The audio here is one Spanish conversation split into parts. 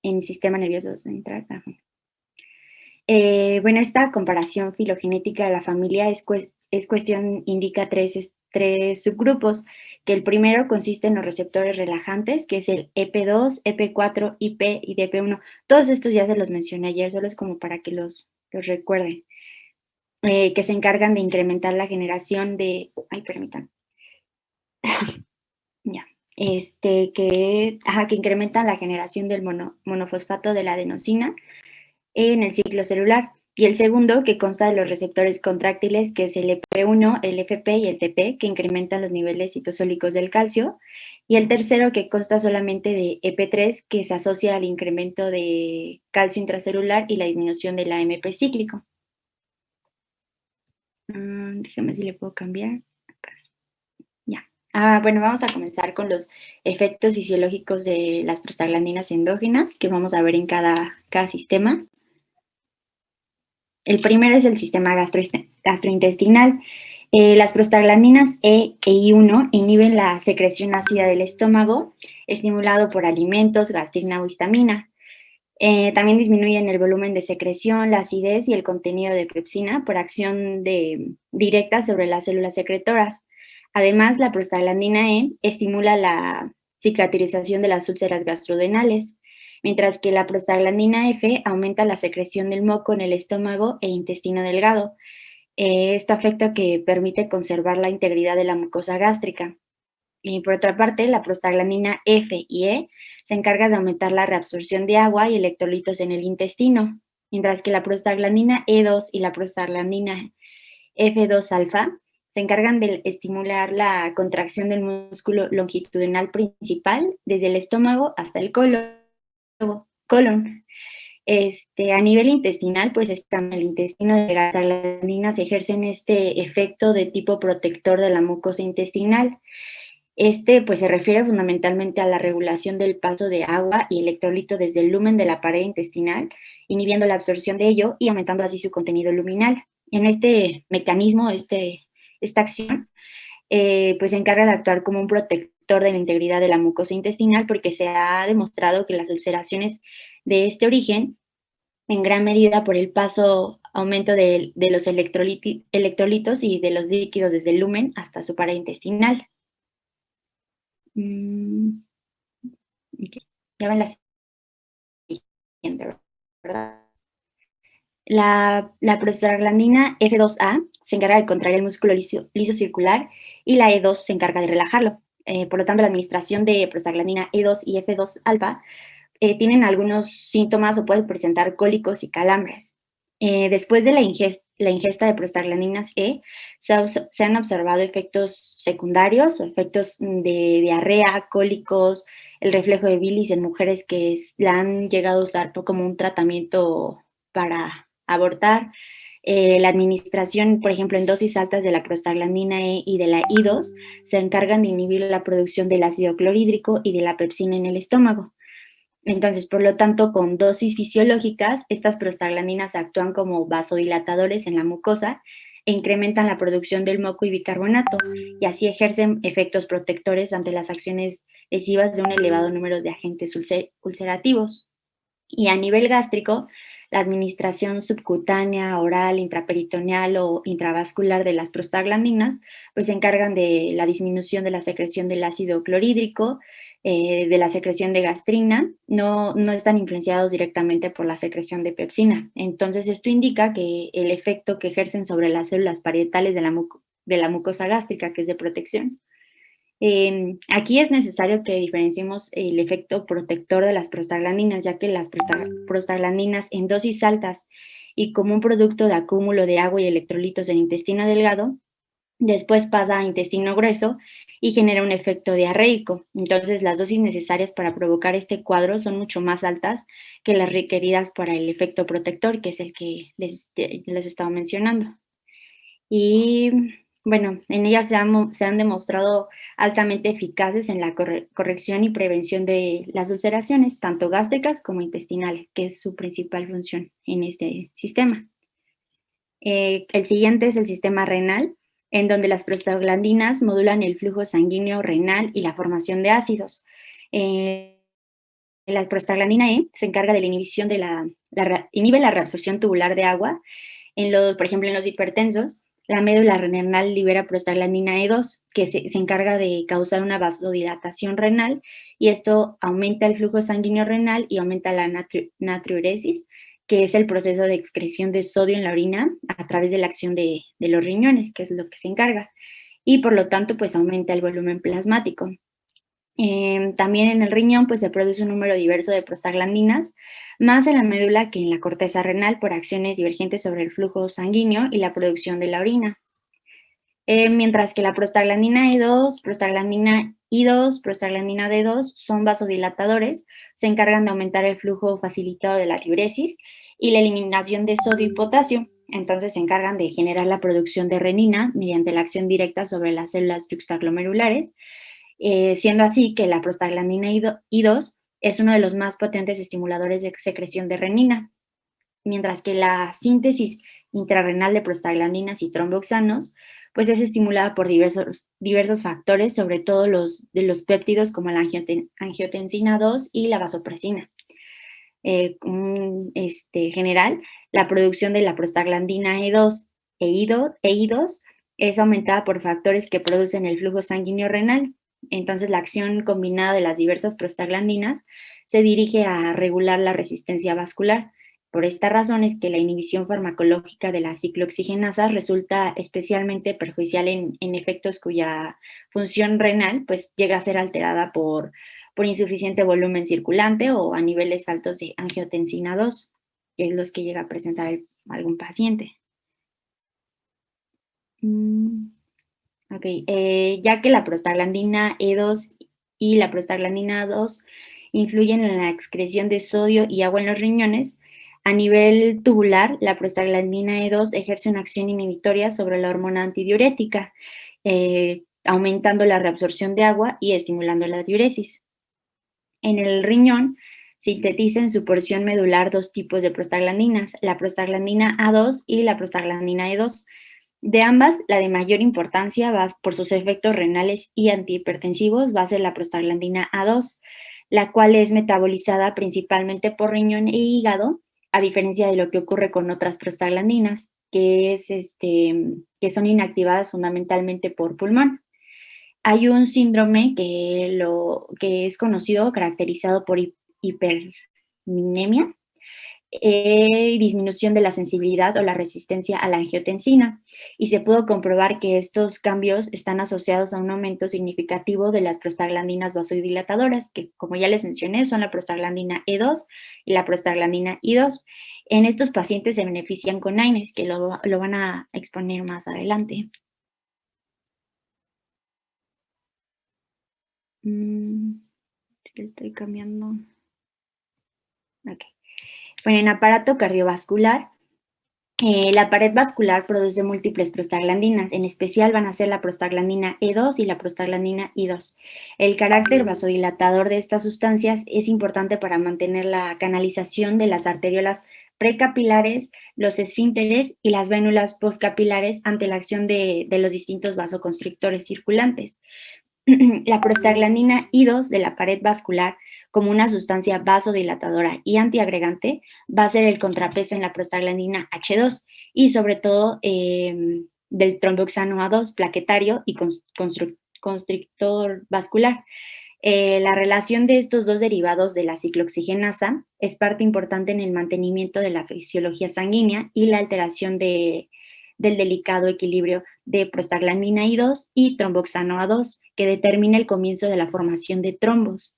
en el sistema nervioso central. Ajá. Bueno, esta comparación filogenética de la familia es cuestión, indica tres subgrupos, que el primero consiste en los receptores relajantes, que es el EP2, EP4, IP y DP1. Todos estos ya se los mencioné ayer, solo es como para que los recuerden, que se encargan de incrementar la generación de, ay, permítanme, ya, que incrementan la generación del monofosfato de la adenosina en el ciclo celular. Y el segundo, que consta de los receptores contráctiles, que es el EP1, el FP y el TP, que incrementan los niveles citosólicos del calcio. Y el tercero, que consta solamente de EP3, que se asocia al incremento de calcio intracelular y la disminución del AMP cíclico. Déjame si le puedo cambiar. Ya. Bueno, vamos a comenzar con los efectos fisiológicos de las prostaglandinas endógenas, que vamos a ver en cada sistema. El primero es el sistema gastrointestinal. Las prostaglandinas E e I1 inhiben la secreción ácida del estómago, estimulado por alimentos, gastrina o histamina. También disminuyen el volumen de secreción, la acidez y el contenido de pepsina por acción directa sobre las células secretoras. Además, la prostaglandina E estimula la cicatrización de las úlceras gastrodenales, mientras que la prostaglandina F aumenta la secreción del moco en el estómago e intestino delgado. Esto afecta que permite conservar la integridad de la mucosa gástrica. Y por otra parte, la prostaglandina F y E se encarga de aumentar la reabsorción de agua y electrolitos en el intestino, mientras que la prostaglandina E2 y la prostaglandina F2-alfa se encargan de estimular la contracción del músculo longitudinal principal desde el estómago hasta el colon. A nivel intestinal, pues el intestino de las prostaglandinas ejercen este efecto de tipo protector de la mucosa intestinal. Pues se refiere fundamentalmente a la regulación del paso de agua y electrolito desde el lumen de la pared intestinal, inhibiendo la absorción de ello y aumentando así su contenido luminal. En este mecanismo, esta acción, pues se encarga de actuar como un protector de la integridad de la mucosa intestinal, porque se ha demostrado que las ulceraciones de este origen, en gran medida por el aumento de los electrolitos y de los líquidos desde el lumen hasta su pared intestinal. Okay. Ya ven la siguiente, ¿verdad? La prostaglandina F2A se encarga de contraer el músculo liso circular y la E2 se encarga de relajarlo. Por lo tanto, la administración de prostaglandina E2 y F2-alfa tienen algunos síntomas o pueden presentar cólicos y calambres. Después de la ingesta de prostaglandinas E, se han observado efectos secundarios o efectos de diarrea, cólicos, el reflejo de bilis en mujeres que la han llegado a usar como un tratamiento para abortar. La administración, por ejemplo, en dosis altas de la prostaglandina E y de la I2, se encargan de inhibir la producción del ácido clorhídrico y de la pepsina en el estómago. Entonces, por lo tanto, con dosis fisiológicas, estas prostaglandinas actúan como vasodilatadores en la mucosa e incrementan la producción del moco y bicarbonato, y así ejercen efectos protectores ante las acciones lesivas de un elevado número de agentes ulcerativos. Y a nivel gástrico, la administración subcutánea, oral, intraperitoneal o intravascular de las prostaglandinas, pues se encargan de la disminución de la secreción del ácido clorhídrico, de la secreción de gastrina, no están influenciados directamente por la secreción de pepsina. Entonces, esto indica que el efecto que ejercen sobre las células parietales de la mucosa gástrica, que es de protección. Aquí es necesario que diferenciemos el efecto protector de las prostaglandinas, ya que las prostaglandinas en dosis altas y como un producto de acúmulo de agua y electrolitos en intestino delgado, después pasa a intestino grueso y genera un efecto diarreico. Entonces, las dosis necesarias para provocar este cuadro son mucho más altas que las requeridas para el efecto protector, que es el que les estaba mencionando. Y bueno, en ellas se han demostrado altamente eficaces en la corrección y prevención de las ulceraciones, tanto gástricas como intestinales, que es su principal función en este sistema. El siguiente es el sistema renal, en donde las prostaglandinas modulan el flujo sanguíneo renal y la formación de ácidos. La prostaglandina E se encarga de la inhibición de inhibe la reabsorción tubular de agua. Por ejemplo, en los hipertensos, la médula renal libera prostaglandina E2, que se encarga de causar una vasodilatación renal, y esto aumenta el flujo sanguíneo renal y aumenta la natriuresis, que es el proceso de excreción de sodio en la orina a través de la acción de los riñones, que es lo que se encarga. Y por lo tanto, pues aumenta el volumen plasmático. También en el riñón pues se produce un número diverso de prostaglandinas, más en la médula que en la corteza renal por acciones divergentes sobre el flujo sanguíneo y la producción de la orina. Mientras que la prostaglandina E2, prostaglandina I2, prostaglandina D2 son vasodilatadores, se encargan de aumentar el flujo facilitado de la diuresis y la eliminación de sodio y potasio. Entonces se encargan de generar la producción de renina mediante la acción directa sobre las células juxtaglomerulares, siendo así que la prostaglandina I2 es uno de los más potentes estimuladores de secreción de renina, mientras que la síntesis intrarrenal de prostaglandinas y tromboxanos pues es estimulada por diversos factores, sobre todo de los péptidos como la angiotensina 2 y la vasopresina. General, la producción de la prostaglandina E2 e I2 es aumentada por factores que producen el flujo sanguíneo renal. Entonces, la acción combinada de las diversas prostaglandinas se dirige a regular la resistencia vascular. Por esta razón es que la inhibición farmacológica de la ciclooxigenasa resulta especialmente perjudicial en efectos cuya función renal pues, llega a ser alterada por insuficiente volumen circulante o a niveles altos de angiotensina 2, que es los que llega a presentar algún paciente. Ok, ya que la prostaglandina E2 y la prostaglandina 2 influyen en la excreción de sodio y agua en los riñones, a nivel tubular, la prostaglandina E2 ejerce una acción inhibitoria sobre la hormona antidiurética, aumentando la reabsorción de agua y estimulando la diuresis. En el riñón sintetiza en su porción medular dos tipos de prostaglandinas, la prostaglandina A2 y la prostaglandina E2. De ambas, la de mayor importancia por sus efectos renales y antihipertensivos va a ser la prostaglandina A2, la cual es metabolizada principalmente por riñón e hígado, a diferencia de lo que ocurre con otras prostaglandinas, que son inactivadas fundamentalmente por pulmón. Hay un síndrome que es conocido, caracterizado por hiperminemia, disminución de la sensibilidad o la resistencia a la angiotensina, y se pudo comprobar que estos cambios están asociados a un aumento significativo de las prostaglandinas vasodilatadoras, que como ya les mencioné son la prostaglandina E2 y la prostaglandina I2. En estos pacientes se benefician con AINES, que lo van a exponer más adelante. Estoy cambiando. Ok. Bueno, en aparato cardiovascular, la pared vascular produce múltiples prostaglandinas, en especial van a ser la prostaglandina E2 y la prostaglandina I2. El carácter vasodilatador de estas sustancias es importante para mantener la canalización de las arteriolas precapilares, los esfínteres y las vénulas postcapilares ante la acción de los distintos vasoconstrictores circulantes. La prostaglandina I2 de la pared vascular, como una sustancia vasodilatadora y antiagregante, va a ser el contrapeso en la prostaglandina H2 y sobre todo del tromboxano A2 plaquetario y constrictor vascular. La relación de estos dos derivados de la ciclooxigenasa es parte importante en el mantenimiento de la fisiología sanguínea y la alteración del delicado equilibrio de prostaglandina I2 y tromboxano A2, que determina el comienzo de la formación de trombos.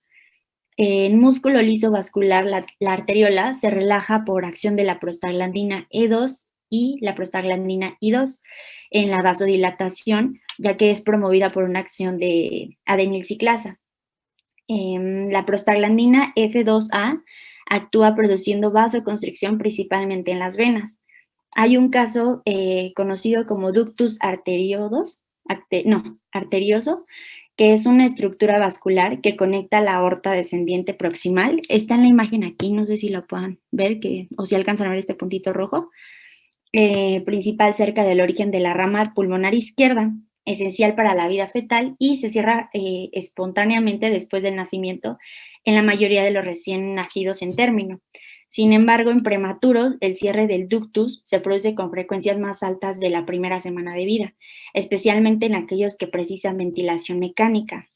En músculo liso vascular, la arteriola se relaja por acción de la prostaglandina E2 y la prostaglandina I2 en la vasodilatación, ya que es promovida por una acción de adenilciclasa. La prostaglandina F2A actúa produciendo vasoconstricción principalmente en las venas. Hay un caso conocido como ductus arterioso, que es una estructura vascular que conecta la aorta descendiente proximal. Está en la imagen aquí, no sé si lo puedan ver, o si alcanzan a ver este puntito rojo, principal cerca del origen de la rama pulmonar izquierda, esencial para la vida fetal, y se cierra espontáneamente después del nacimiento en la mayoría de los recién nacidos en término. Sin embargo, en prematuros, el cierre del ductus se produce con frecuencias más altas de la primera semana de vida, especialmente en aquellos que precisan ventilación mecánica.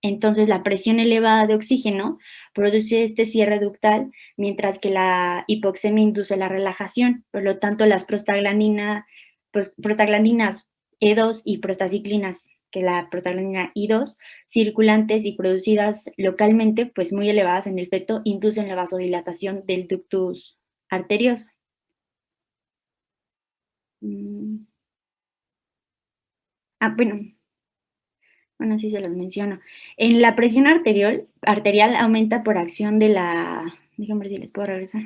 Entonces, la presión elevada de oxígeno produce este cierre ductal, mientras que la hipoxemia induce la relajación. Por lo tanto, las prostaglandinas E2 y prostaciclinas, que la prostaglandina I2, circulantes y producidas localmente, pues muy elevadas en el feto, inducen la vasodilatación del ductus arterioso. Mm, bueno, sí se los menciono. En la presión arterial aumenta por acción de la, déjenme ver si les puedo regresar.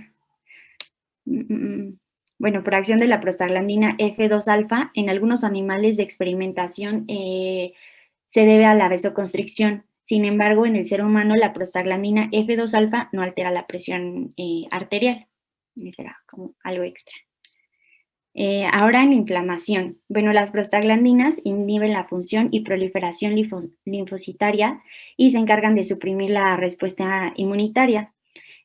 Bueno, por acción de la prostaglandina F2 alfa, en algunos animales de experimentación se debe a la vasoconstricción. Sin embargo, en el ser humano, la prostaglandina F2 alfa no altera la presión arterial. Será como algo extra. Ahora en inflamación. Bueno, las prostaglandinas inhiben la función y proliferación linfocitaria y se encargan de suprimir la respuesta inmunitaria.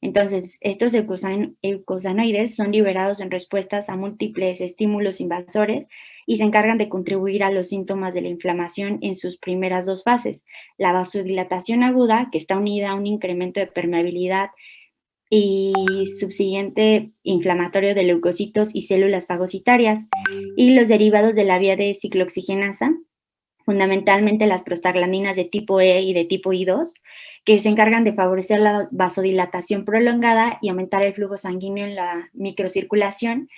Entonces, estos eicosanoides son liberados en respuestas a múltiples estímulos invasores y se encargan de contribuir a los síntomas de la inflamación en sus primeras dos fases. La vasodilatación aguda, que está unida a un incremento de permeabilidad y subsiguiente inflamatorio de leucocitos y células fagocitarias, y los derivados de la vía de ciclooxigenasa, fundamentalmente las prostaglandinas de tipo E y de tipo I2, que se encargan de favorecer la vasodilatación prolongada y aumentar el flujo sanguíneo en la microcirculación,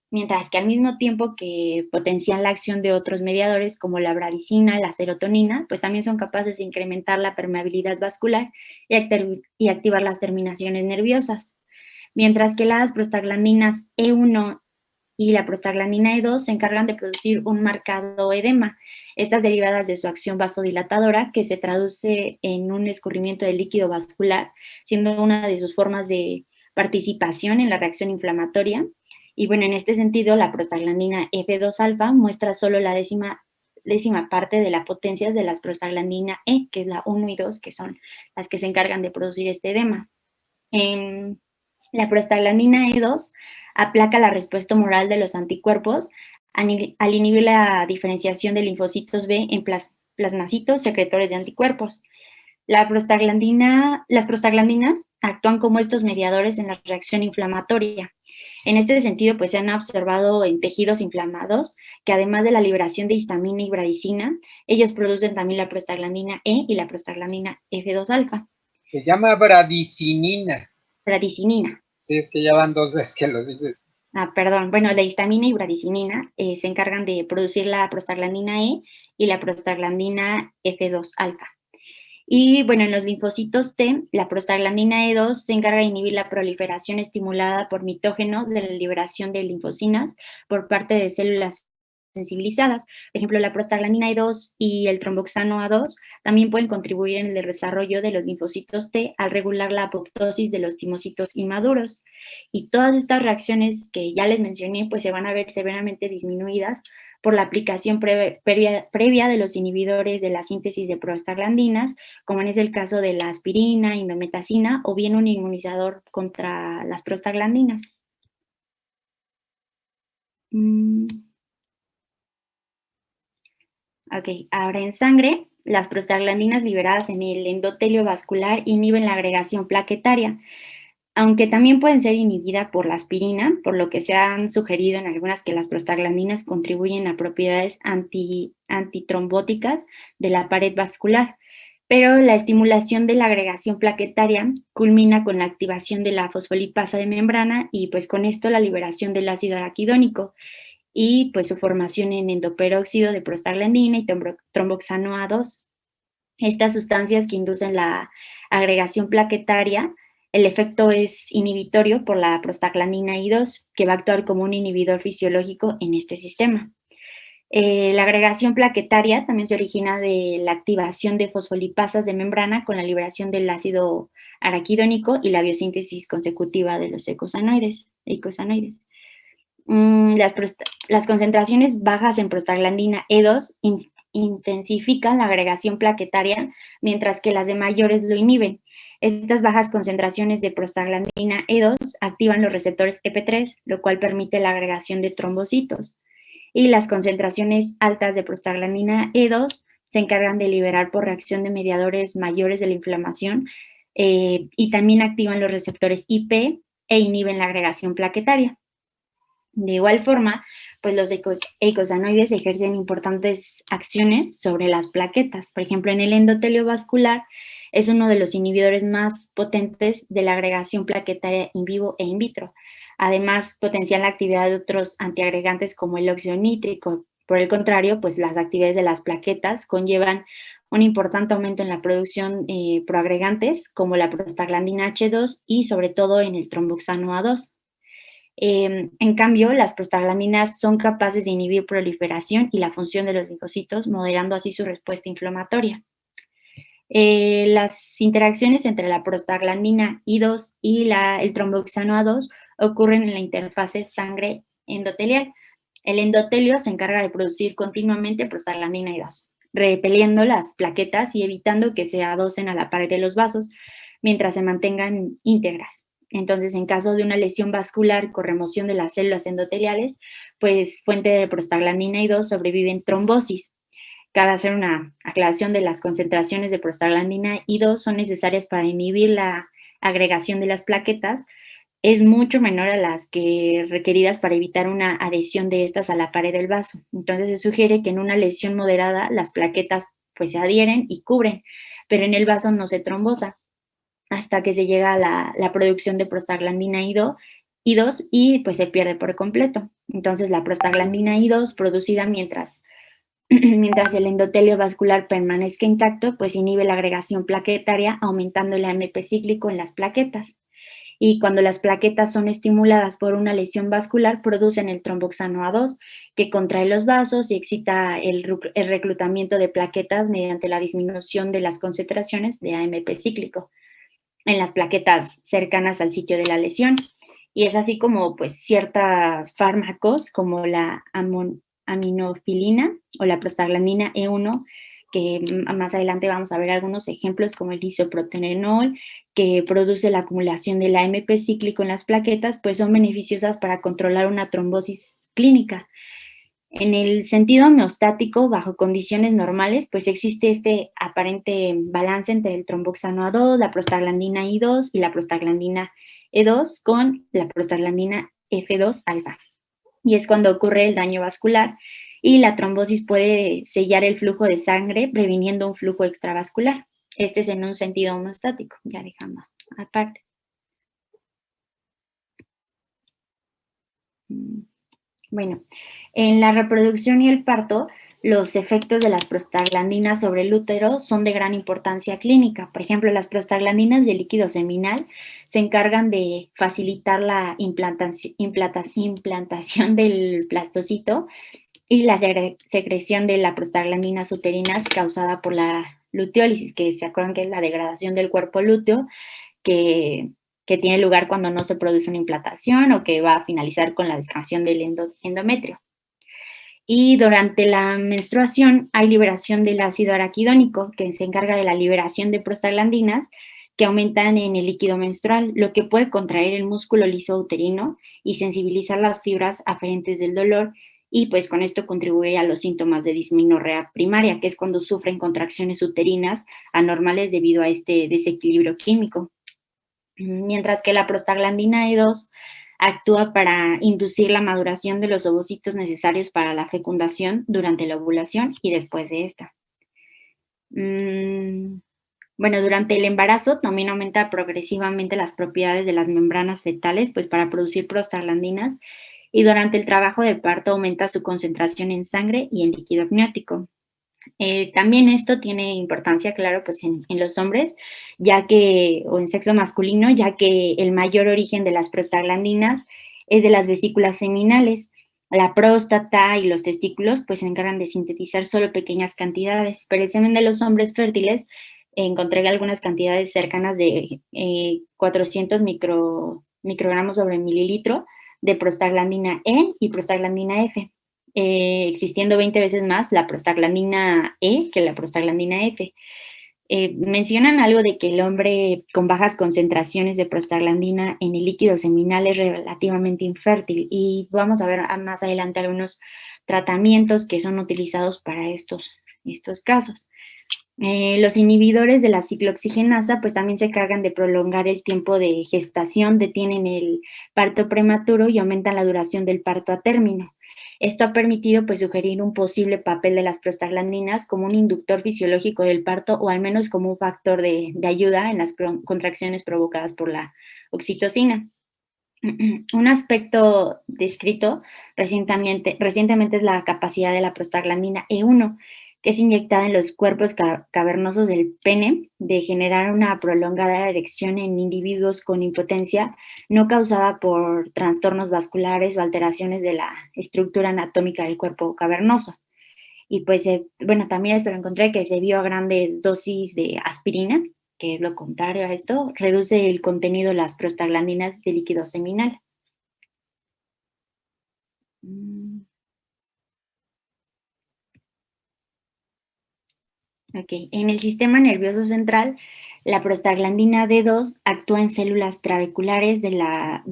mientras que al mismo tiempo que potencian la acción de otros mediadores como la bradicina, la serotonina, pues también son capaces de incrementar la permeabilidad vascular y activar las terminaciones nerviosas. Mientras que las prostaglandinas E1 y la prostaglandina E2 se encargan de producir un marcado edema. Estas derivadas de su acción vasodilatadora, que se traduce en un escurrimiento de líquido vascular, siendo una de sus formas de participación en la reacción inflamatoria. Y bueno, en este sentido, la prostaglandina F2 alfa muestra solo la décima parte de la potencia de las prostaglandina E, que es la 1 y 2, que son las que se encargan de producir este edema. La prostaglandina E2 aplaca la respuesta humoral de los anticuerpos al inhibir la diferenciación de linfocitos B en plasmacitos secretores de anticuerpos. Las prostaglandinas actúan como estos mediadores en la reacción inflamatoria. En este sentido, pues se han observado en tejidos inflamados que además de la liberación de histamina y bradicina, ellos producen también la prostaglandina E y la prostaglandina F2 alfa. Se llama bradicinina. Bradicinina. Sí, es que ya van 2 veces que lo dices. Perdón. Bueno, la histamina y bradicinina se encargan de producir la prostaglandina E y la prostaglandina F2 alfa. Y bueno, en los linfocitos T, la prostaglandina E2 se encarga de inhibir la proliferación estimulada por mitógeno de la liberación de linfocinas por parte de células sensibilizadas. Por ejemplo, la prostaglandina E2 y el tromboxano A2 también pueden contribuir en el desarrollo de los linfocitos T al regular la apoptosis de los timocitos inmaduros. Y todas estas reacciones que ya les mencioné, pues se van a ver severamente disminuidas por la aplicación previa de los inhibidores de la síntesis de prostaglandinas, como es el caso de la aspirina, indometacina o bien un inmunizador contra las prostaglandinas. Ok, ahora en sangre, las prostaglandinas liberadas en el endotelio vascular inhiben la agregación plaquetaria, aunque también pueden ser inhibidas por la aspirina, por lo que se han sugerido en algunas que las prostaglandinas contribuyen a propiedades antitrombóticas de la pared vascular. Pero la estimulación de la agregación plaquetaria culmina con la activación de la fosfolipasa de membrana y pues con esto la liberación del ácido araquidónico y pues su formación en endoperóxido de prostaglandina y tromboxano A2. Estas sustancias que inducen la agregación plaquetaria, el efecto es inhibitorio por la prostaglandina I2, que va a actuar como un inhibidor fisiológico en este sistema. La agregación plaquetaria también se origina de la activación de fosfolipasas de membrana con la liberación del ácido araquidónico y la biosíntesis consecutiva de los eicosanoides. Las concentraciones bajas en prostaglandina E2 intensifican la agregación plaquetaria, mientras que las de mayores lo inhiben. Estas bajas concentraciones de prostaglandina E2 activan los receptores EP3, lo cual permite la agregación de trombocitos. Y las concentraciones altas de prostaglandina E2 se encargan de liberar por reacción de mediadores mayores de la inflamación y también activan los receptores IP e inhiben la agregación plaquetaria. De igual forma, pues los eicosanoides ejercen importantes acciones sobre las plaquetas. Por ejemplo, en el endotelio vascular es uno de los inhibidores más potentes de la agregación plaquetaria in vivo e in vitro. Además, potencian la actividad de otros antiagregantes como el óxido nítrico. Por el contrario, pues las actividades de las plaquetas conllevan un importante aumento en la producción proagregantes como la prostaglandina H2 y sobre todo en el tromboxano A2. En cambio, las prostaglandinas son capaces de inhibir proliferación y la función de los linfocitos, moderando así su respuesta inflamatoria. Las interacciones entre la prostaglandina I2 y el tromboxano A2 ocurren en la interfase sangre endotelial. El endotelio se encarga de producir continuamente prostaglandina I2, repeliendo las plaquetas y evitando que se adosen a la pared de los vasos mientras se mantengan íntegras. Entonces, en caso de una lesión vascular con remoción de las células endoteliales, pues fuente de prostaglandina I2 sobrevive en trombosis. Cabe hacer una aclaración de las concentraciones de prostaglandina I2 son necesarias para inhibir la agregación de las plaquetas, es mucho menor a las que requeridas para evitar una adhesión de estas a la pared del vaso. Entonces se sugiere que en una lesión moderada las plaquetas pues se adhieren y cubren, pero en el vaso no se trombosa hasta que se llega a la producción de prostaglandina I2 y pues se pierde por completo. Entonces la prostaglandina I2 producida mientras el endotelio vascular permanezca intacto, pues inhibe la agregación plaquetaria, aumentando el AMP cíclico en las plaquetas. Y cuando las plaquetas son estimuladas por una lesión vascular, producen el tromboxano A2, que contrae los vasos y excita el reclutamiento de plaquetas mediante la disminución de las concentraciones de AMP cíclico en las plaquetas cercanas al sitio de la lesión. Y es así como pues ciertos fármacos como la aminofilina o la prostaglandina E1, que más adelante vamos a ver algunos ejemplos como el isoproterenol, que produce la acumulación del AMP cíclico en las plaquetas, pues son beneficiosas para controlar una trombosis clínica. En el sentido homeostático, bajo condiciones normales, pues existe este aparente balance entre el tromboxano A2, la prostaglandina I2 y la prostaglandina E2 con la prostaglandina F2 alfa. Y es cuando ocurre el daño vascular y la trombosis puede sellar el flujo de sangre, previniendo un flujo extravascular. Este es en un sentido homeostático, ya dejando aparte. Bueno, en la reproducción y el parto, los efectos de las prostaglandinas sobre el útero son de gran importancia clínica. Por ejemplo, las prostaglandinas del líquido seminal se encargan de facilitar la implantación del blastocito y la secreción de las prostaglandinas uterinas causada por la luteólisis, que se acuerdan que es la degradación del cuerpo lúteo, que tiene lugar cuando no se produce una implantación o que va a finalizar con la descamación del endometrio. Y durante la menstruación hay liberación del ácido araquidónico, que se encarga de la liberación de prostaglandinas que aumentan en el líquido menstrual, lo que puede contraer el músculo liso uterino y sensibilizar las fibras aferentes del dolor, y pues con esto contribuye a los síntomas de dismenorrea primaria, que es cuando sufren contracciones uterinas anormales debido a este desequilibrio químico. Mientras que la prostaglandina E2 actúa para inducir la maduración de los ovocitos necesarios para la fecundación durante la ovulación y después de esta. Bueno, durante el embarazo también aumenta progresivamente las propiedades de las membranas fetales, pues para producir prostaglandinas, y durante el trabajo de parto aumenta su concentración en sangre y en líquido amniótico. También esto tiene importancia, claro, pues en los hombres, o en sexo masculino, ya que el mayor origen de las prostaglandinas es de las vesículas seminales. La próstata y los testículos pues se encargan de sintetizar solo pequeñas cantidades, pero el semen de los hombres fértiles encontré algunas cantidades cercanas de 400 microgramos sobre mililitro de prostaglandina E y prostaglandina F. Existiendo 20 veces más la prostaglandina E que la prostaglandina F. Mencionan algo de que el hombre con bajas concentraciones de prostaglandina en el líquido seminal es relativamente infértil, y vamos a ver más adelante algunos tratamientos que son utilizados para estos casos. Los inhibidores de la ciclooxigenasa pues también se encargan de prolongar el tiempo de gestación, detienen el parto prematuro y aumentan la duración del parto a término. Esto ha permitido pues sugerir un posible papel de las prostaglandinas como un inductor fisiológico del parto, o al menos como un factor de ayuda en las contracciones provocadas por la oxitocina. Un aspecto descrito recientemente es la capacidad de la prostaglandina E1, que es inyectada en los cuerpos cavernosos del pene, de generar una prolongada erección en individuos con impotencia no causada por trastornos vasculares o alteraciones de la estructura anatómica del cuerpo cavernoso. Y pues, bueno, también esto lo encontré, que se vio a grandes dosis de aspirina, que es lo contrario a esto, reduce el contenido de las prostaglandinas del líquido seminal. Ok, en el sistema nervioso central, la prostaglandina D2 actúa en células trabeculares de la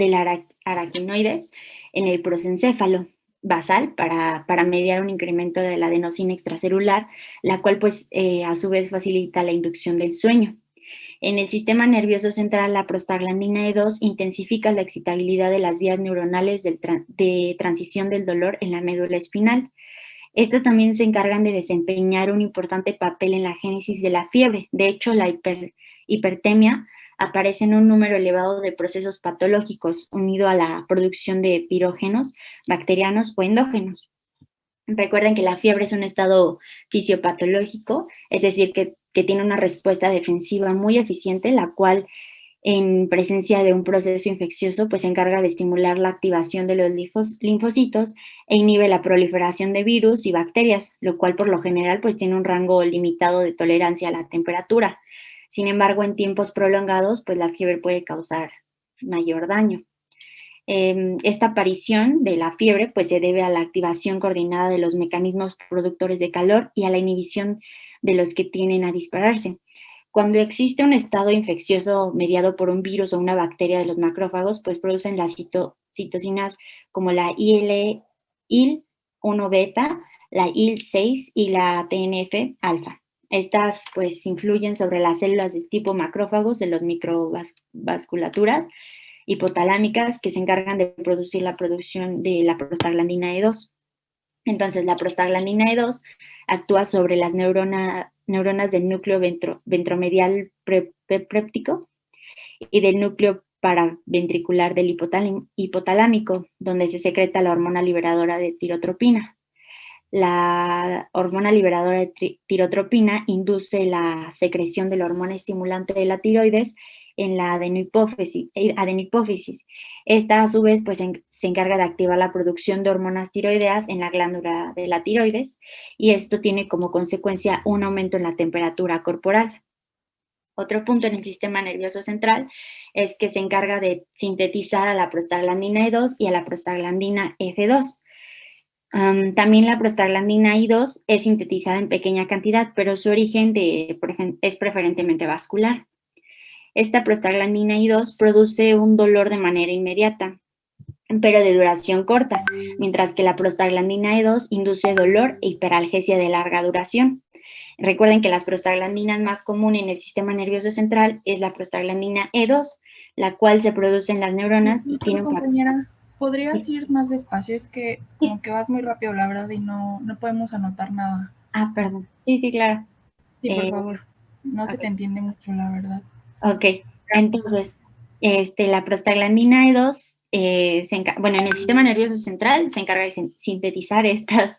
arachinoides en el prosencéfalo basal para mediar un incremento de la adenosina extracelular, la cual pues a su vez facilita la inducción del sueño. En el sistema nervioso central, la prostaglandina E2 intensifica la excitabilidad de las vías neuronales de transición del dolor en la médula espinal. Estas también se encargan de desempeñar un importante papel en la génesis de la fiebre. De hecho, la hipertemia aparece en un número elevado de procesos patológicos, unido a la producción de pirógenos bacterianos o endógenos. Recuerden que la fiebre es un estado fisiopatológico, es decir, que tiene una respuesta defensiva muy eficiente, la cual en presencia de un proceso infeccioso pues se encarga de estimular la activación de los linfocitos e inhibe la proliferación de virus y bacterias, lo cual por lo general pues tiene un rango limitado de tolerancia a la temperatura. Sin embargo, en tiempos prolongados pues la fiebre puede causar mayor daño. Esta aparición de la fiebre pues se debe a la activación coordinada de los mecanismos productores de calor y a la inhibición de los que tienden a dispararse. Cuando existe un estado infeccioso mediado por un virus o una bacteria de los macrófagos, pues producen las citocinas como la IL-1 beta, la IL-6 y la TNF-alfa. Estas pues influyen sobre las células del tipo macrófagos de las microvasculaturas hipotalámicas que se encargan de producir la producción de la prostaglandina E2. Entonces, la prostaglandina E2 actúa sobre las neuronas del núcleo ventromedial prepéptico y del núcleo paraventricular del hipotalámico, donde se secreta la hormona liberadora de tirotropina. La hormona liberadora de tirotropina induce la secreción de la hormona estimulante de la tiroides en la adenopófisis. Esta, a su vez, pues, se encarga de activar la producción de hormonas tiroideas en la glándula de la tiroides, y esto tiene como consecuencia un aumento en la temperatura corporal. Otro punto en el sistema nervioso central es que se encarga de sintetizar a la prostaglandina E2 y a la prostaglandina F2. También la prostaglandina I2 es sintetizada en pequeña cantidad, pero su origen es preferentemente vascular. Esta prostaglandina I2 produce un dolor de manera inmediata, pero de duración corta, mientras que la prostaglandina E2 induce dolor e hiperalgesia de larga duración. Recuerden que las prostaglandinas más comunes en el sistema nervioso central es la prostaglandina E2, la cual se produce en las neuronas y tiene un compañera, ¿podrías ir más despacio? Es que como que vas muy rápido, la verdad, y no podemos anotar nada. Ah, perdón. Sí, claro. Sí, por favor. No se te entiende mucho, la verdad. Ok, entonces, la prostaglandina E2, bueno, en el sistema nervioso central se encarga de sintetizar estas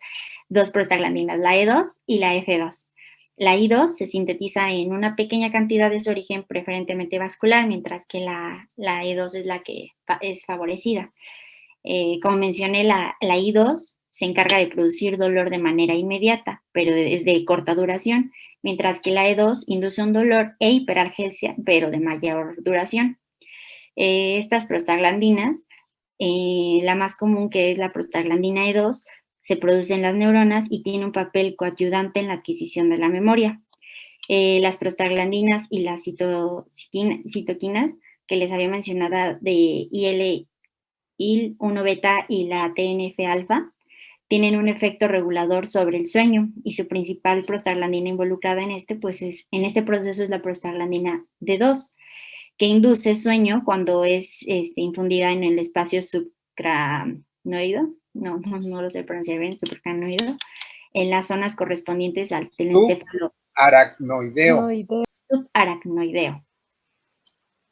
dos prostaglandinas, la E2 y la F2. La I2 se sintetiza en una pequeña cantidad de su origen preferentemente vascular, mientras que la E2 es la que es favorecida. Como mencioné, la I2 se encarga de producir dolor de manera inmediata, pero es de corta duración, mientras que la E2 induce un dolor e hiperalgesia, pero de mayor duración. Estas prostaglandinas, la más común, que es la prostaglandina E2, se produce en las neuronas y tiene un papel coadyuvante en la adquisición de la memoria. Las prostaglandinas y las citoquinas que les había mencionado de IL-1 beta y la TNF-alfa, tienen un efecto regulador sobre el sueño y su principal prostaglandina involucrada en este, pues en este proceso es la prostaglandina D2, que induce sueño cuando es infundida en el espacio supracranoideo, no lo sé pronunciar bien, supracranoideo, en las zonas correspondientes al telencéfalo Subaracnoideo. subaracnoideo,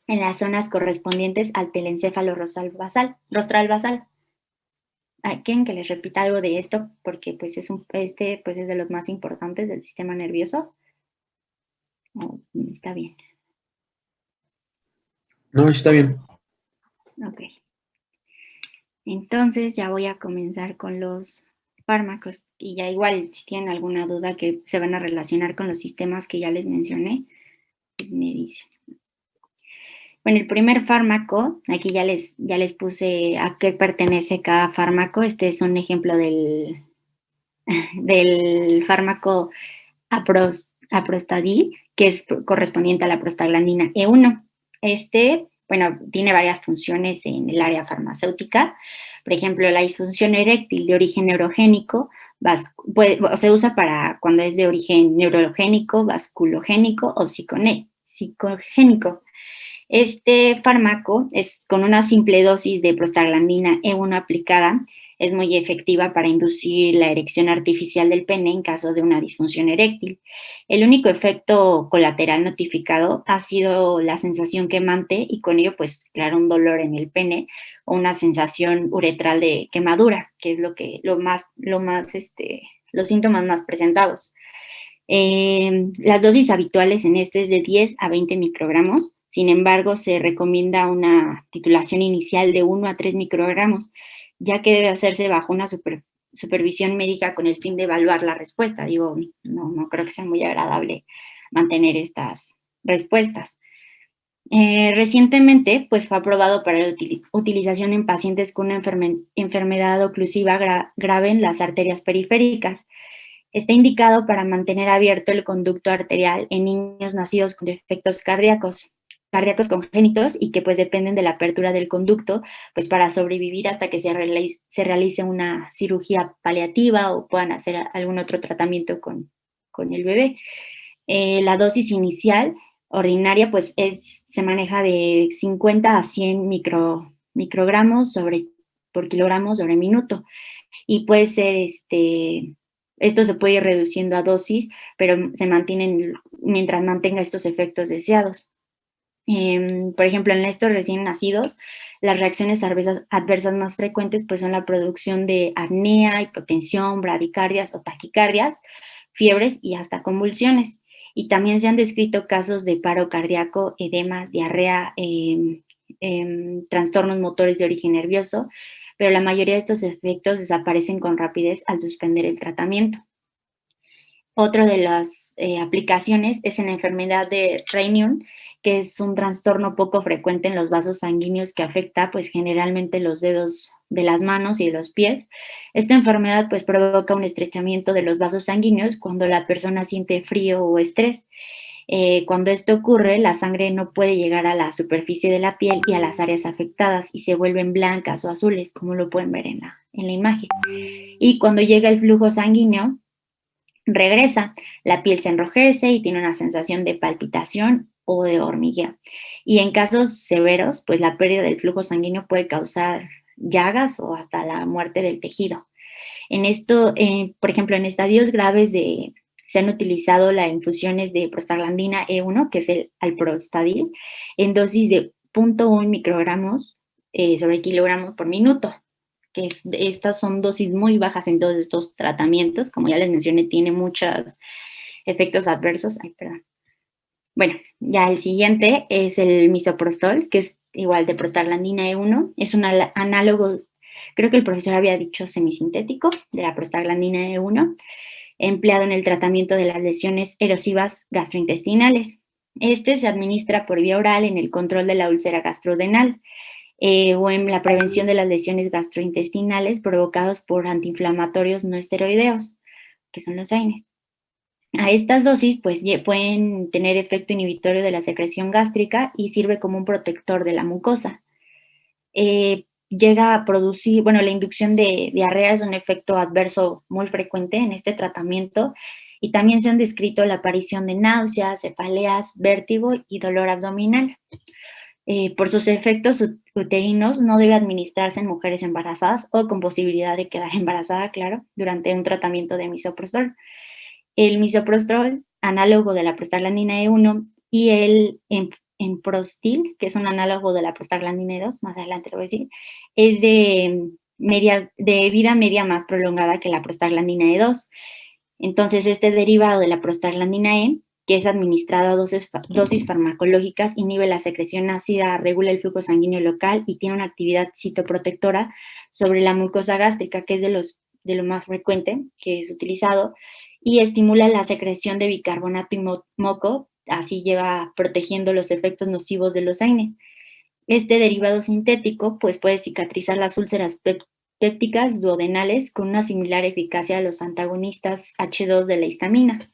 en las zonas correspondientes al telencéfalo rostral basal. ¿Quieren que les repita algo de esto? Porque pues es de los más importantes del sistema nervioso. Está bien. No, está bien. Ok. Entonces ya voy a comenzar con los fármacos y ya igual si tienen alguna duda que se van a relacionar con los sistemas que ya les mencioné, me dicen. Bueno, el primer fármaco, aquí ya les puse a qué pertenece cada fármaco. Este es un ejemplo del fármaco aprostadil, que es correspondiente a la prostaglandina E1. Tiene varias funciones en el área farmacéutica. Por ejemplo, la disfunción eréctil de origen neurogénico se usa para cuando es de origen neurogénico, vasculogénico o psicogénico. Este fármaco es con una simple dosis de prostaglandina E1 aplicada, es muy efectiva para inducir la erección artificial del pene en caso de una disfunción eréctil. El único efecto colateral notificado ha sido la sensación quemante y con ello, pues, claro, un dolor en el pene o una sensación uretral de quemadura, que es los síntomas más presentados. Las dosis habituales en este es de 10 a 20 microgramos. Sin embargo, se recomienda una titulación inicial de 1 a 3 microgramos, ya que debe hacerse bajo una supervisión médica con el fin de evaluar la respuesta. No creo que sea muy agradable mantener estas respuestas. Recientemente, pues fue aprobado para la utilización en pacientes con una enfermedad oclusiva grave en las arterias periféricas. Está indicado para mantener abierto el conducto arterial en niños nacidos con defectos cardíacos congénitos y que pues dependen de la apertura del conducto pues para sobrevivir hasta que se realice una cirugía paliativa o puedan hacer algún otro tratamiento con el bebé. La dosis inicial ordinaria pues se maneja de 50 a 100 microgramos por kilogramo sobre minuto y puede ser esto se puede ir reduciendo a dosis, pero se mantienen mientras mantenga estos efectos deseados. Por ejemplo, en estos recién nacidos, las reacciones adversas más frecuentes pues, son la producción de apnea, hipotensión, bradicardias o taquicardias, fiebres y hasta convulsiones. Y también se han descrito casos de paro cardíaco, edemas, diarrea, trastornos motores de origen nervioso, pero la mayoría de estos efectos desaparecen con rapidez al suspender el tratamiento. Otra de las aplicaciones es en la enfermedad de Raynaud, que es un trastorno poco frecuente en los vasos sanguíneos que afecta pues generalmente los dedos de las manos y de los pies. Esta enfermedad pues provoca un estrechamiento de los vasos sanguíneos cuando la persona siente frío o estrés. Cuando esto ocurre, la sangre no puede llegar a la superficie de la piel y a las áreas afectadas y se vuelven blancas o azules, como lo pueden ver en la imagen. Y cuando llega el flujo sanguíneo, regresa, la piel se enrojece y tiene una sensación de palpitación o de hormigueo. Y en casos severos, pues la pérdida del flujo sanguíneo puede causar llagas o hasta la muerte del tejido. En esto, por ejemplo, en estadios graves se han utilizado las infusiones de prostaglandina E1, que es el alprostadil, en dosis de 0.1 microgramos sobre kilogramos por minuto. Estas son dosis muy bajas en todos estos tratamientos. Como ya les mencioné, tiene muchos efectos adversos. Ay, perdón. Bueno, ya el siguiente es el misoprostol, que es igual de prostaglandina E1. Es un análogo, creo que el profesor había dicho semisintético, de la prostaglandina E1, empleado en el tratamiento de las lesiones erosivas gastrointestinales. Este se administra por vía oral en el control de la úlcera gastrodenal o en la prevención de las lesiones gastrointestinales provocados por antiinflamatorios no esteroideos, que son los AINES. A estas dosis, pues, pueden tener efecto inhibitorio de la secreción gástrica y sirve como un protector de la mucosa. Llega a producir, bueno, la inducción de diarrea es un efecto adverso muy frecuente en este tratamiento y también se han descrito la aparición de náuseas, cefaleas, vértigo y dolor abdominal. Por sus efectos uterinos, no debe administrarse en mujeres embarazadas o con posibilidad de quedar embarazada, claro, durante un tratamiento de misoprostol. El misoprostol, análogo de la prostaglandina E1, y el Enprostil, que es un análogo de la prostaglandina E2, más adelante lo voy a decir, es de vida media más prolongada que la prostaglandina E2. Entonces, este derivado de la prostaglandina E, que es administrado a dosis farmacológicas, inhibe la secreción ácida, regula el flujo sanguíneo local y tiene una actividad citoprotectora sobre la mucosa gástrica, que es de lo más frecuente que es utilizado, y estimula la secreción de bicarbonato y moco, así lleva protegiendo los efectos nocivos de los AINE. Este derivado sintético pues, puede cicatrizar las úlceras pépticas duodenales con una similar eficacia a los antagonistas H2 de la histamina.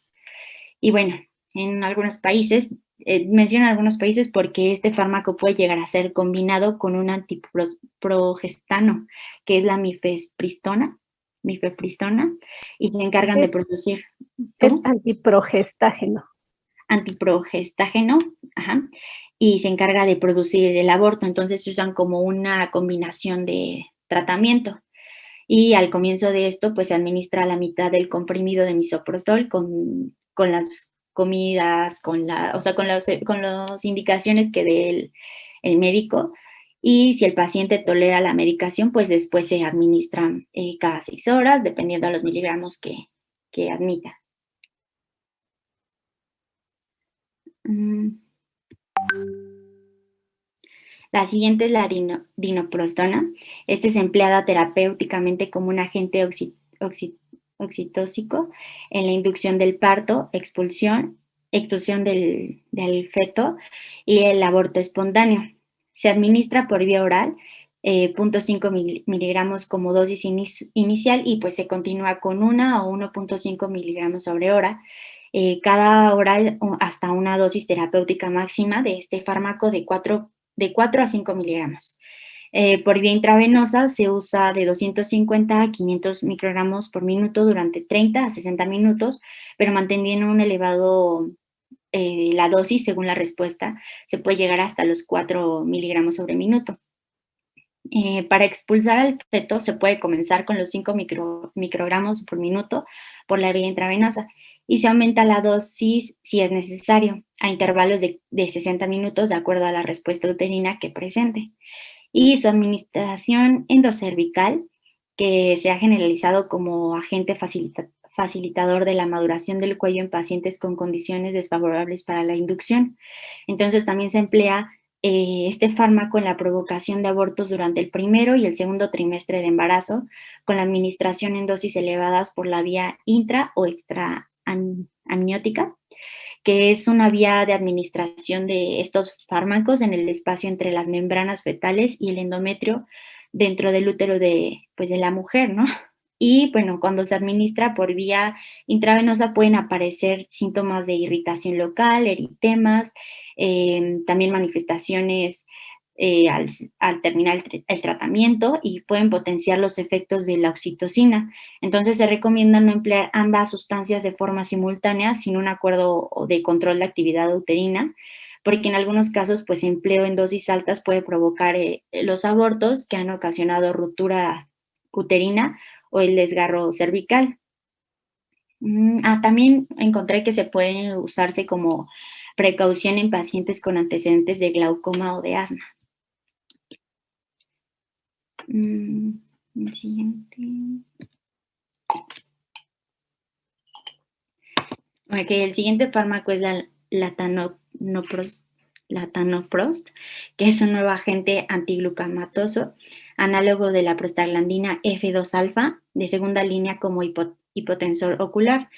Y bueno, en algunos países, menciono algunos países porque este fármaco puede llegar a ser combinado con un antiprogestano, que es la mifepristona, y se encargan de producir. Es ¿Cómo? antiprogestágeno. Antiprogestágeno, ajá, y se encarga de producir el aborto, entonces se usan como una combinación de tratamiento. Y al comienzo de esto, pues se administra la mitad del comprimido de misoprostol con las comidas, o sea, con las indicaciones que dé el médico. Y si el paciente tolera la medicación, pues después se administra cada 6 horas, dependiendo de los miligramos que admita. La siguiente es la dinoprostona. Esta es empleada terapéuticamente como un agente oxitóxico en la inducción del parto, expulsión del feto y el aborto espontáneo. Se administra por vía oral, 0.5 miligramos como dosis inicial y pues se continúa con 1 o 1.5 miligramos sobre hora. Cada oral hasta una dosis terapéutica máxima de este fármaco de 4 a 5 miligramos. Por vía intravenosa se usa de 250 a 500 microgramos por minuto durante 30 a 60 minutos, pero manteniendo un elevado la dosis según la respuesta, se puede llegar hasta los 4 miligramos sobre minuto. Para expulsar al feto se puede comenzar con los 5 microgramos por minuto por la vía intravenosa y se aumenta la dosis si es necesario a intervalos de 60 minutos de acuerdo a la respuesta uterina que presente. Y su administración endocervical, que se ha generalizado como agente facilitador de la maduración del cuello en pacientes con condiciones desfavorables para la inducción. Entonces también se emplea este fármaco en la provocación de abortos durante el primero y el segundo trimestre de embarazo, con la administración en dosis elevadas por la vía intra o extraamniótica, que es una vía de administración de estos fármacos en el espacio entre las membranas fetales y el endometrio dentro del útero de la mujer, ¿no? Y bueno, cuando se administra por vía intravenosa pueden aparecer síntomas de irritación local, eritemas, también manifestaciones al terminar el tratamiento y pueden potenciar los efectos de la oxitocina. Entonces se recomienda no emplear ambas sustancias de forma simultánea sin un acuerdo de control de actividad uterina, porque en algunos casos pues empleo en dosis altas puede provocar los abortos que han ocasionado ruptura uterina o el desgarro cervical. También encontré que se puede usarse como precaución en pacientes con antecedentes de glaucoma o de asma. El siguiente. Okay, el siguiente fármaco es la latanoprost, que es un nuevo agente antiglucamatoso, análogo de la prostaglandina F2-alfa, de segunda línea como hipotensor ocular.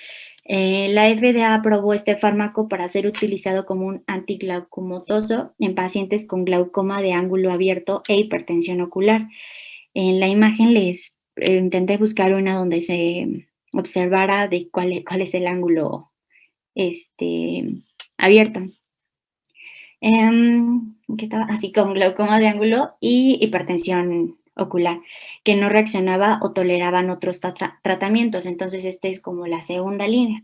La FDA aprobó este fármaco para ser utilizado como un antiglaucomatoso en pacientes con glaucoma de ángulo abierto e hipertensión ocular. En la imagen intenté buscar una donde se observara de cuál es el ángulo abierto. ¿Qué estaba? Así con glaucoma de ángulo y hipertensión ocular, que no reaccionaba o toleraban otros tratamientos. Entonces, esta es como la segunda línea.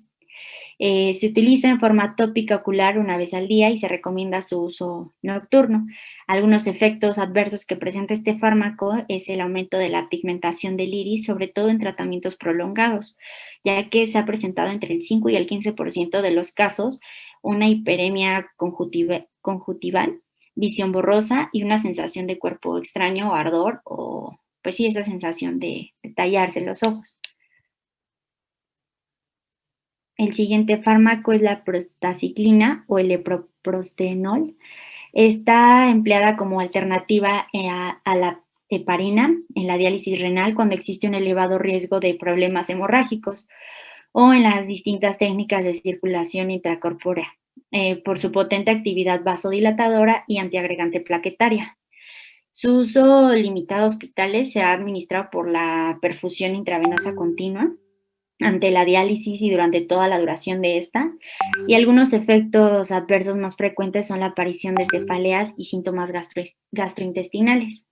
Se utiliza en forma tópica ocular una vez al día y se recomienda su uso nocturno. Algunos efectos adversos que presenta este fármaco es el aumento de la pigmentación del iris, sobre todo en tratamientos prolongados, ya que se ha presentado entre el 5 y el 15% de los casos una hiperemia conjuntival, visión borrosa y una sensación de cuerpo extraño o ardor o, pues sí, esa sensación de tallarse los ojos. El siguiente fármaco es la prostaciclina o el epoprostenol. Está empleada como alternativa a la heparina en la diálisis renal cuando existe un elevado riesgo de problemas hemorrágicos o en las distintas técnicas de circulación intracorpórea, por su potente actividad vasodilatadora y antiagregante plaquetaria. Su uso limitado a hospitales se ha administrado por la perfusión intravenosa continua ante la diálisis y durante toda la duración de esta. Y algunos efectos adversos más frecuentes son la aparición de cefaleas y síntomas gastrointestinales.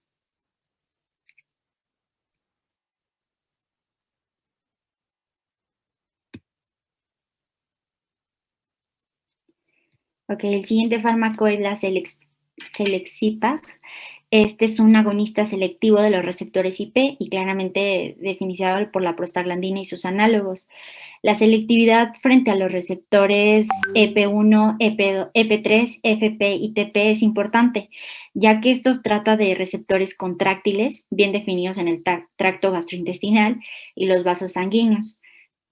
Ok, el siguiente fármaco es la Selexipag. Este es un agonista selectivo de los receptores IP y claramente definido por la prostaglandina y sus análogos. La selectividad frente a los receptores EP1, EP3, FP y TP es importante, ya que estos trata de receptores contráctiles bien definidos en el tracto gastrointestinal y los vasos sanguíneos.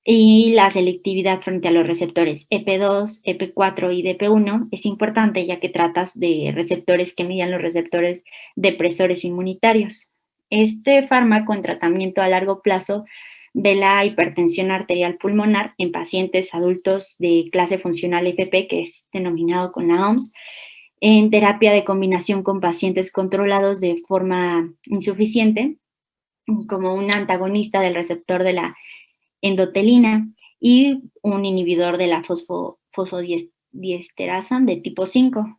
Y la selectividad frente a los receptores EP2, EP4 y DP1 es importante, ya que tratas de receptores que median los receptores depresores inmunitarios. Este fármaco en tratamiento a largo plazo de la hipertensión arterial pulmonar en pacientes adultos de clase funcional FP, que es denominado con la OMS, en terapia de combinación con pacientes controlados de forma insuficiente, como un antagonista del receptor de la endotelina y un inhibidor de la fosfodiesterasa de tipo 5.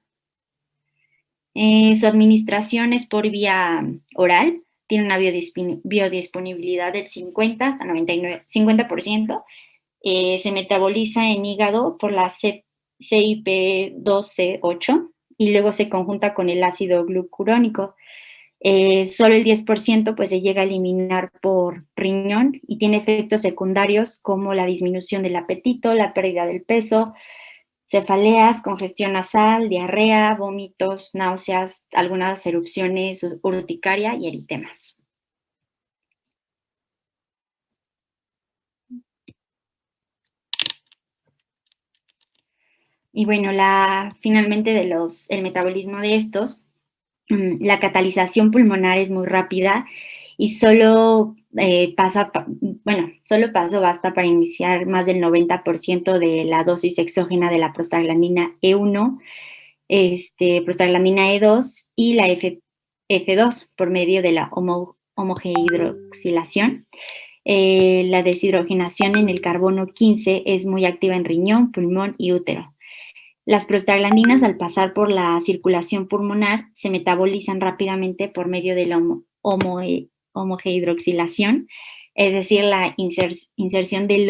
Su administración es por vía oral, tiene una biodisponibilidad del 50 hasta 50%, se metaboliza en hígado por la CYP2C8 y luego se conjunta con el ácido glucurónico. Solo el 10% pues, se llega a eliminar por riñón y tiene efectos secundarios como la disminución del apetito, la pérdida del peso, cefaleas, congestión nasal, diarrea, vómitos, náuseas, algunas erupciones, urticaria y eritemas. Y bueno, finalmente el metabolismo de estos, la catalización pulmonar es muy rápida y solo paso basta para iniciar más del 90% de la dosis exógena de la prostaglandina E1, prostaglandina E2 y la F2 por medio de la homogehidroxilación. La deshidrogenación en el carbono 15 es muy activa en riñón, pulmón y útero. Las prostaglandinas, al pasar por la circulación pulmonar, se metabolizan rápidamente por medio de la homogehidroxilación, es decir, la inserción del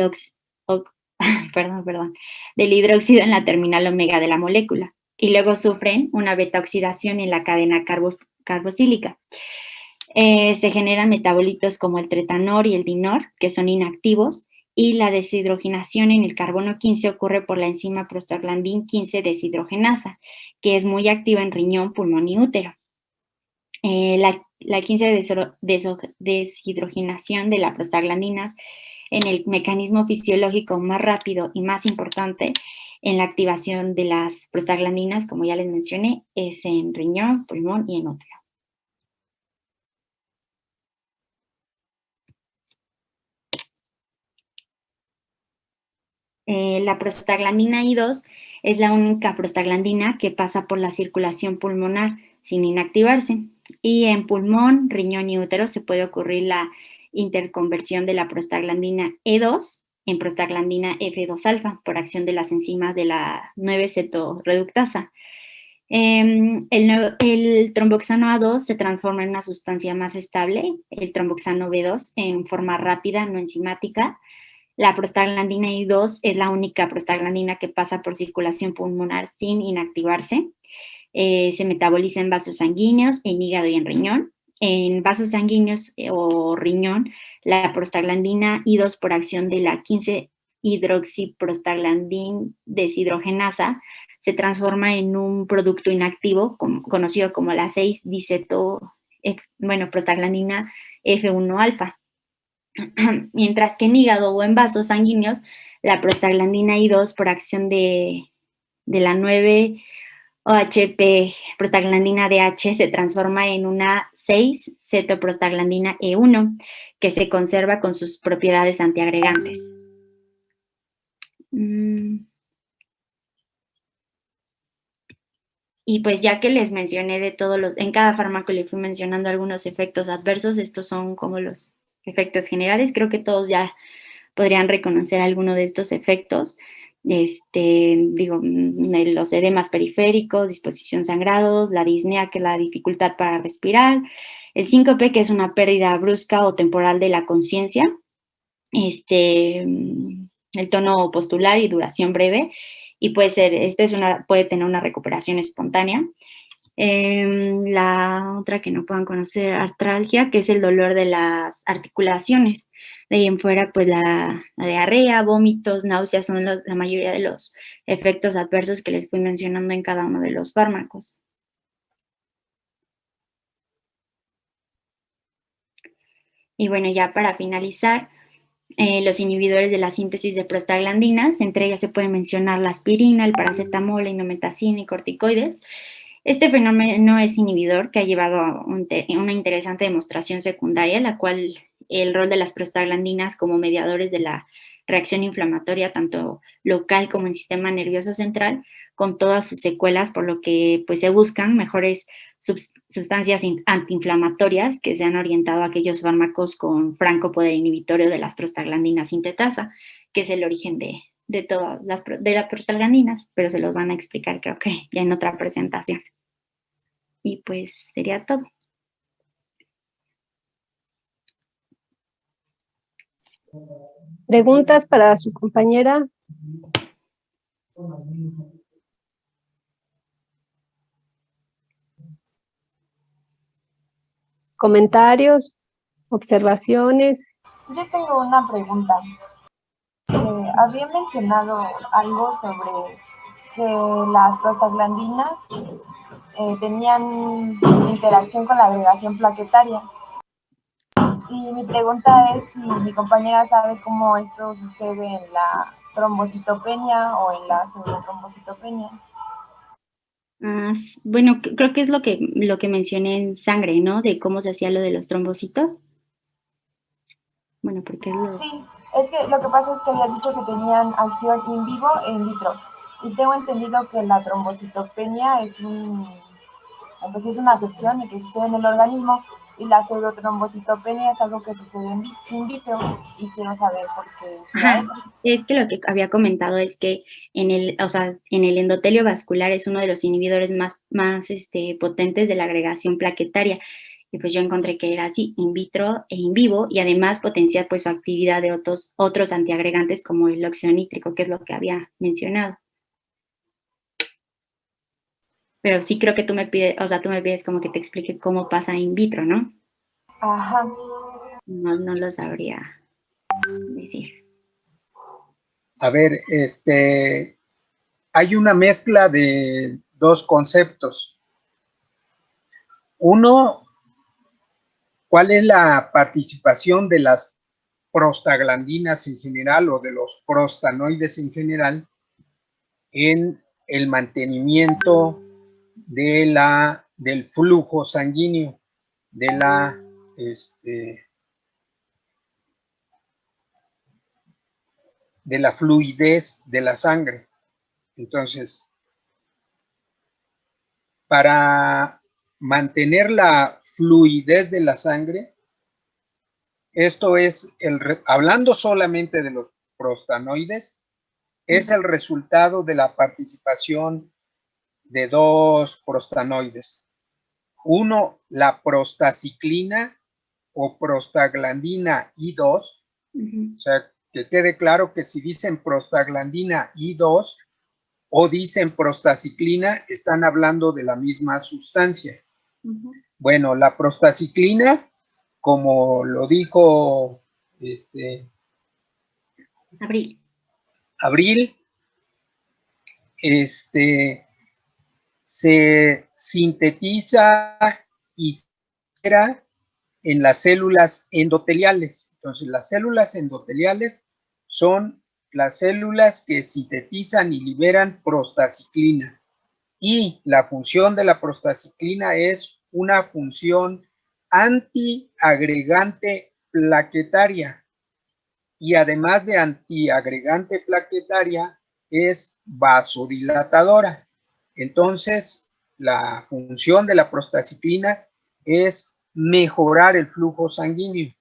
hidróxido en la terminal omega de la molécula, y luego sufren una beta-oxidación en la cadena carboxílica. Se generan metabolitos como el tretanor y el dinor, que son inactivos, y la deshidrogenación en el carbono 15 ocurre por la enzima prostaglandin 15 deshidrogenasa, que es muy activa en riñón, pulmón y útero. La 15 deshidrogenación de la prostaglandina en el mecanismo fisiológico más rápido y más importante en la activación de las prostaglandinas, como ya les mencioné, es en riñón, pulmón y en útero. La prostaglandina I2 es la única prostaglandina que pasa por la circulación pulmonar sin inactivarse. Y en pulmón, riñón y útero se puede ocurrir la interconversión de la prostaglandina E2 en prostaglandina F2 alfa por acción de las enzimas de la 9-cetoreductasa. El tromboxano A2 se transforma en una sustancia más estable, el tromboxano B2, en forma rápida, no enzimática. La prostaglandina I2 es la única prostaglandina que pasa por circulación pulmonar sin inactivarse. Se metaboliza en vasos sanguíneos, en hígado y en riñón. En vasos sanguíneos o riñón, la prostaglandina I2 por acción de la 15-hidroxiprostaglandin deshidrogenasa se transforma en un producto inactivo conocido como la 6-prostaglandina F1 alfa. Mientras que en hígado o en vasos sanguíneos, la prostaglandina I2 por acción de la 9-OHP prostaglandina DH se transforma en una 6-cetoprostaglandina E1 que se conserva con sus propiedades antiagregantes. Y pues ya que les mencioné de todos los, en cada fármaco les fui mencionando algunos efectos adversos, estos son como los efectos generales, creo que todos ya podrían reconocer alguno de estos efectos. Los edemas periféricos, disposición sangrados, la disnea, que es la dificultad para respirar, el síncope, que es una pérdida brusca o temporal de la conciencia, el tono postular y duración breve, y puede tener una recuperación espontánea. La otra que no puedan conocer, artralgia, que es el dolor de las articulaciones. De ahí en fuera, pues la diarrea, vómitos, náuseas son la mayoría de los efectos adversos que les fui mencionando en cada uno de los fármacos. Y bueno, ya para finalizar, los inhibidores de la síntesis de prostaglandinas, entre ellas se puede mencionar la aspirina, el paracetamol, la indometacina y corticoides. Este fenómeno es inhibidor que ha llevado a una interesante demostración secundaria, la cual el rol de las prostaglandinas como mediadores de la reacción inflamatoria, tanto local como en sistema nervioso central, con todas sus secuelas, por lo que pues, se buscan mejores sustancias antiinflamatorias que se han orientado a aquellos fármacos con franco poder inhibitorio de las prostaglandinas sintetasa, que es el origen de todas las prostaglandinas, pero se los van a explicar creo que ya en otra presentación. Y pues sería todo. ¿Preguntas para su compañera? ¿Comentarios? ¿Observaciones? Yo tengo una pregunta. Había mencionado algo sobre que las prostaglandinas tenían interacción con la agregación plaquetaria. Y mi pregunta es si mi compañera sabe cómo esto sucede en la trombocitopenia o en la pseudotrombocitopenia. Bueno, creo que es lo que mencioné en sangre, ¿no? De cómo se hacía lo de los trombocitos. Bueno, porque Sí, es que lo que pasa es que había dicho que tenían acción in vivo e in vitro. Y tengo entendido que la trombocitopenia es una afección y que sucede en el organismo, y la pseudotrombocitopenia es algo que sucede in vitro, y quiero saber por qué será eso. Es que lo que había comentado es que en el endotelio vascular es uno de los inhibidores más potentes de la agregación plaquetaria, y pues yo encontré que era así, in vitro e in vivo, y además potencia pues su actividad de otros antiagregantes como el óxido nítrico, que es lo que había mencionado. Pero sí creo que tú me pides como que te explique cómo pasa in vitro, ¿no? Ajá. No lo sabría decir. A ver, hay una mezcla de dos conceptos. Uno, ¿cuál es la participación de las prostaglandinas en general o de los prostanoides en general en el mantenimiento del flujo sanguíneo, de la fluidez de la sangre? Entonces, para mantener la fluidez de la sangre, esto es, hablando solamente de los prostanoides es el resultado de la participación de dos prostanoides. Uno, la prostaciclina o prostaglandina I2. O sea, que quede claro que si dicen prostaglandina I2 o dicen prostaciclina, están hablando de la misma sustancia. Bueno, la prostaciclina, como lo dijo Abril, se sintetiza y se genera en las células endoteliales. Entonces, las células endoteliales son las células que sintetizan y liberan prostaciclina. Y la función de la prostaciclina es una función antiagregante plaquetaria. Y además de antiagregante plaquetaria, es vasodilatadora. Entonces, la función de la prostaciclina es mejorar el flujo sanguíneo.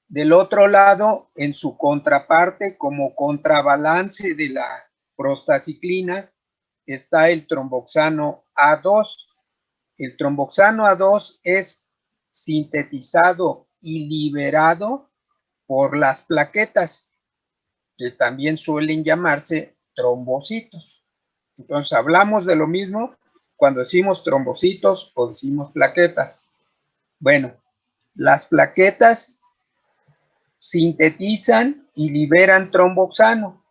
Del otro lado, en su contraparte, como contrabalance de la prostaciclina, está el tromboxano A2. El tromboxano A2 es sintetizado y liberado por las plaquetas, que también suelen llamarse trombocitos. Entonces, hablamos de lo mismo cuando decimos trombocitos o decimos plaquetas. Bueno, las plaquetas sintetizan y liberan tromboxano,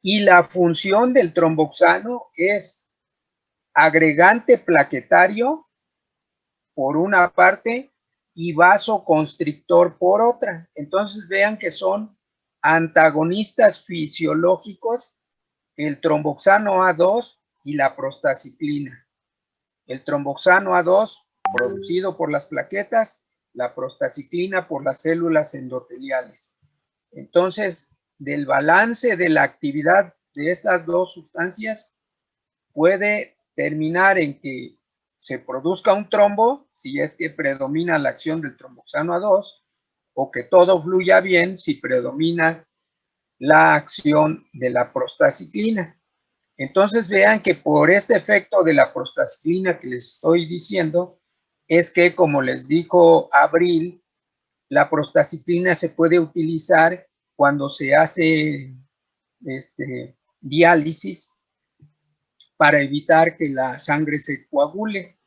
y la función del tromboxano es agregante plaquetario por una parte y vasoconstrictor por otra. Entonces vean que son antagonistas fisiológicos el tromboxano A2 y la prostaciclina. El tromboxano A2 producido por las plaquetas, la prostaciclina por las células endoteliales. Entonces, del balance de la actividad de estas dos sustancias puede terminar en que se produzca un trombo, si es que predomina la acción del tromboxano A2, o que todo fluya bien si predomina la acción de la prostaciclina. Entonces vean que por este efecto de la prostaciclina que les estoy diciendo, es que, como les dijo Abril, la prostaciclina se puede utilizar cuando se hace diálisis para evitar que la sangre se coagule.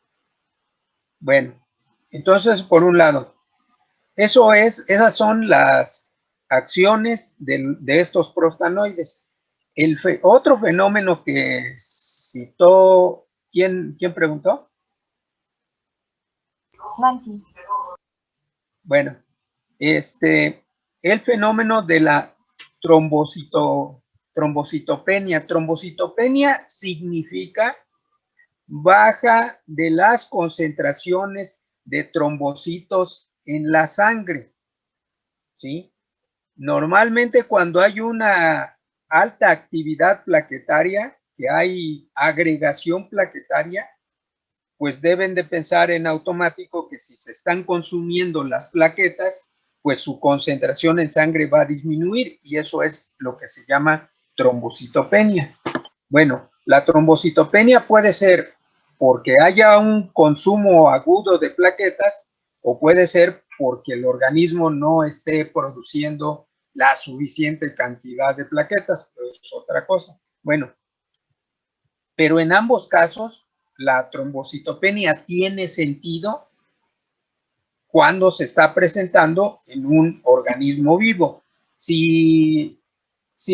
Bueno, entonces, por un lado, esas son las acciones de estos prostanoides. Otro fenómeno que citó, ¿quién preguntó? Nancy. Bueno, el fenómeno de la trombocitopenia. Trombocitopenia significa baja de las concentraciones de trombocitos en la sangre, ¿sí? Normalmente cuando hay una alta actividad plaquetaria, que hay agregación plaquetaria, pues deben de pensar en automático que si se están consumiendo las plaquetas, pues su concentración en sangre va a disminuir, y eso es lo que se llama trombocitopenia. Bueno, la trombocitopenia puede ser porque haya un consumo agudo de plaquetas, o puede ser porque el organismo no esté produciendo la suficiente cantidad de plaquetas, pero eso es otra cosa. Bueno, pero en ambos casos, la trombocitopenia tiene sentido cuando se está presentando en un organismo vivo. Si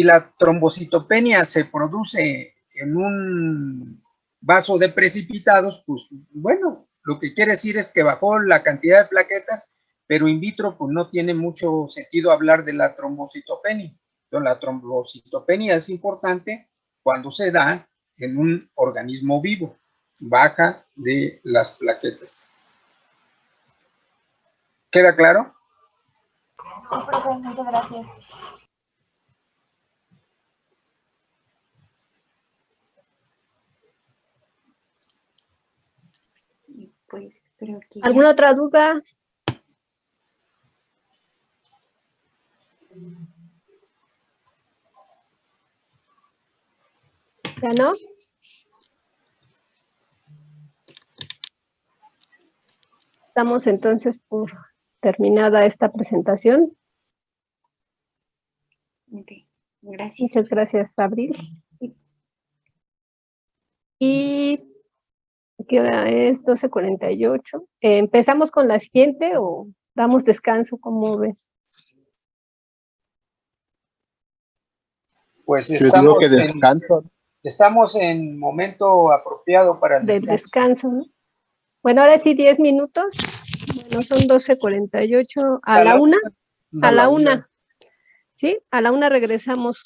la trombocitopenia se produce en un vaso de precipitados, pues bueno, lo que quiere decir es que bajó la cantidad de plaquetas, pero in vitro pues no tiene mucho sentido hablar de la trombocitopenia. Entonces, la trombocitopenia es importante cuando se da en un organismo vivo, baja de las plaquetas. ¿Queda claro? Sí, profe, muchas gracias. Pues creo que ¿Alguna otra duda? ¿Ya no? Damos entonces por terminada esta presentación. Ok, gracias. Muchas gracias, Abril. Sí. Y ¿qué hora es? 12:48. ¿Empezamos con la siguiente o damos descanso? ¿Cómo ves? Pues Yo digo que descanso. estamos en momento apropiado para el Del descanso. descanso, ¿no? Bueno, ahora sí 10 minutos. Bueno, son 12:48. A la una. A la una. ¿Sí? A la una regresamos